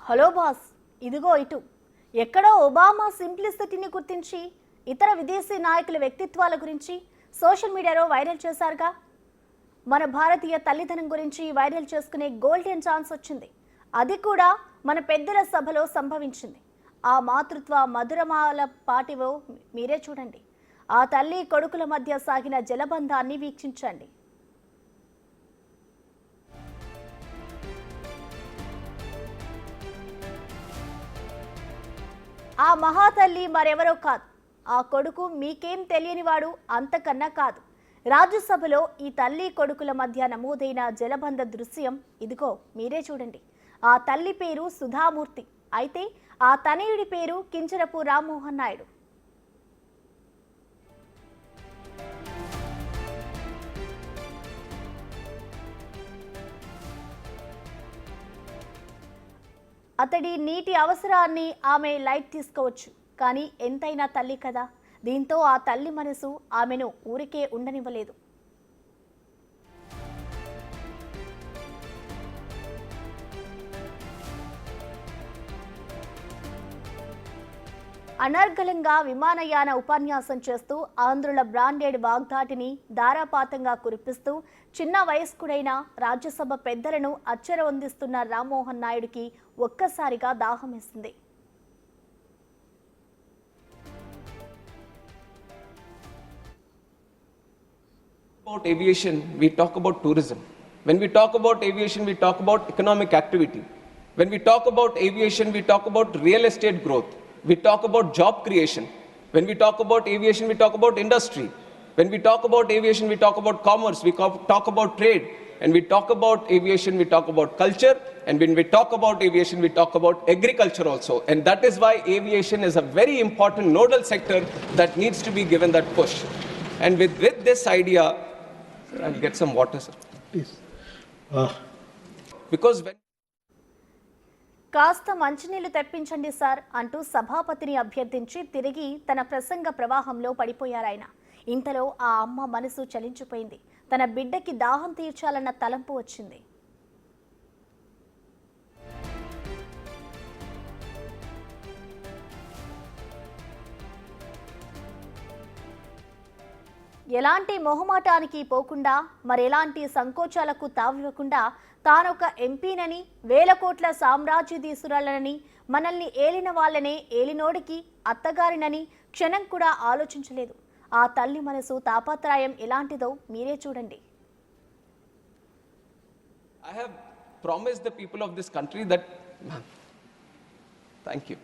Hello boss, ఇదిగో ఇటు. ఎక్కడో ఒబామా సింప్లిసిటీని గుర్తించి ఇతర విదేశీ నాయకుల వ్యక్తిత్వాల గురించి సోషల్ మీడియాలో వైరల్ చేశారుగా. మన భారతీయ తల్లిదనం గురించి వైరల్ చేసుకునే గోల్డెన్ ఛాన్స్ వచ్చింది. అది కూడా మన పెద్దల సభలో సంభవించింది. ఆ మాతృత్వ మధురమాల పాటివో మీరే చూడండి. ఆ తల్లి కొడుకుల మధ్య సాగిన జలబంధాన్ని వీక్షించండి. ఆ మహాతల్లి మరెవరో కాదు, ఆ కొడుకు మీకేం తెలియనివాడు అంతకన్నా కాదు. రాజ్యసభలో ఈ తల్లి కొడుకుల మధ్య నమోదైన జలబంధ దృశ్యం ఇదిగో మీరే చూడండి. ఆ తల్లి పేరు సుధామూర్తి, అయితే ఆ తనయుడి పేరు కింజరపు రామ్మోహన్ నాయుడు. అతడి నీటి అవసరాన్ని ఆమె లైట్ తీసుకోవచ్చు, కానీ ఎంతైనా తల్లి కదా. దీంతో ఆ తల్లి మనసు ఆమెను ఊరికే ఉండనివ్వలేదు. అనర్గళంగా విమానయాన ఉపన్యాసం చేస్తూ ఆంధ్రుల బ్రాండెడ్ వాగ్దాటిని ధారాపాతంగా కురిపిస్తూ చిన్న వయస్కుడైన రాజ్యసభ పెద్దలను అచ్చరవందిస్తున్న రామ్మోహన్ నాయుడికి ఒక్కసారిగా దాహం వేసింది. About aviation, we talk about tourism. When we talk about aviation, we talk about economic activity. When we talk about aviation, we talk about real estate growth. We talk about job creation. When we talk about aviation, we talk about industry. When we talk about aviation, we talk about commerce. We talk about trade. And we talk about aviation, we talk about culture. And when we talk about aviation, we talk about agriculture also. And that is why aviation is a very important nodal sector that needs to be given that push. And with this idea, I'll get some water, sir. Please. Because when కాస్త మంచినీళ్లు తెప్పించండి sir అంటూ సభాపతిని అభ్యర్థించి తిరిగి తన ప్రసంగ ప్రవాహంలో పడిపోయారాయన. ఇంతలో ఆ అమ్మ మనసు చలించిపోయింది. తన బిడ్డకి దాహం తీర్చాలన్న తలంపు వచ్చింది. ఎలాంటి మొహమాటానికి పోకుండా, మరెలాంటి సంకోచాలకు తావివ్వకుండా తానొక ఎంపీనని, వేల కోట్ల సామ్రాజ్యధీసురాలనని, మనల్ని ఏలిన వాళ్ళనే ఏలినోడికి అత్తగారినని క్షణం కూడా ఆలోచించలేదు. ఆ తల్లి మనసు తాపత్రయం ఎలాంటిదో మీరే చూడండి. I have promised the people of this country that... Thank you.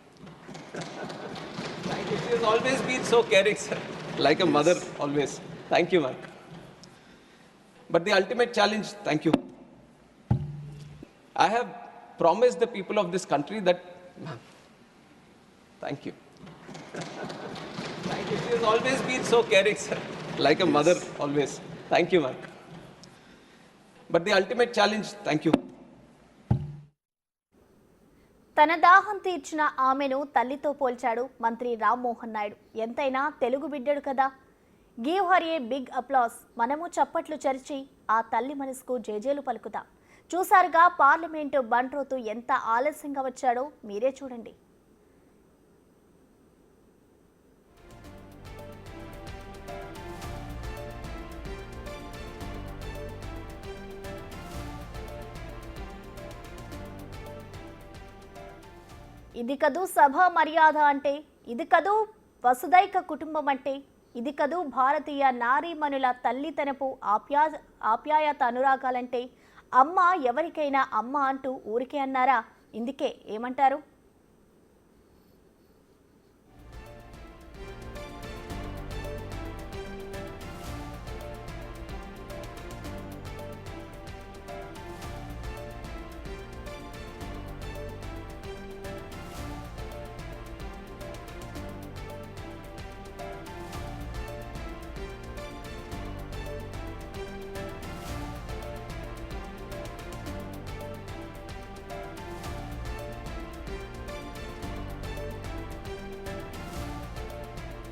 Thank you. She has always been so caring, sir. Like a mother, always. Thank you, ma'am. But the ultimate challenge... Thank you. I have promised the people of this country that... Thank you. Thank you. She has always been so caring, sir. Like a mother, always. Thank you, ma'am. But the ultimate challenge... Thank you. తన దాహం తీర్చిన ఆమెను తల్లితో పోల్చాడు మంత్రి రామ్మోహన్ నాయుడు. ఎంతైనా తెలుగు బిడ్డడు కదా. Give her a big applause. మనము చప్పట్లు చరిచి ఆ తల్లి మనసుకు జేజేలు పలుకుదాం. చూసారుగా పార్లమెంటు బంట్రోతు ఎంత ఆలస్యంగా వచ్చాడో మీరే చూడండి. ఇది కదూ సభ మర్యాద అంటే, ఇది కదూ వసుదైక కుటుంబం అంటే, ఇది కదూ భారతీయ నారీమణుల తల్లితనపు ఆప్యాయత అనురాగాలంటే. అమ్మ ఎవరికైనా అమ్మ అంటూ ఊరికే అన్నారా? ఇందుకే ఏమంటారు?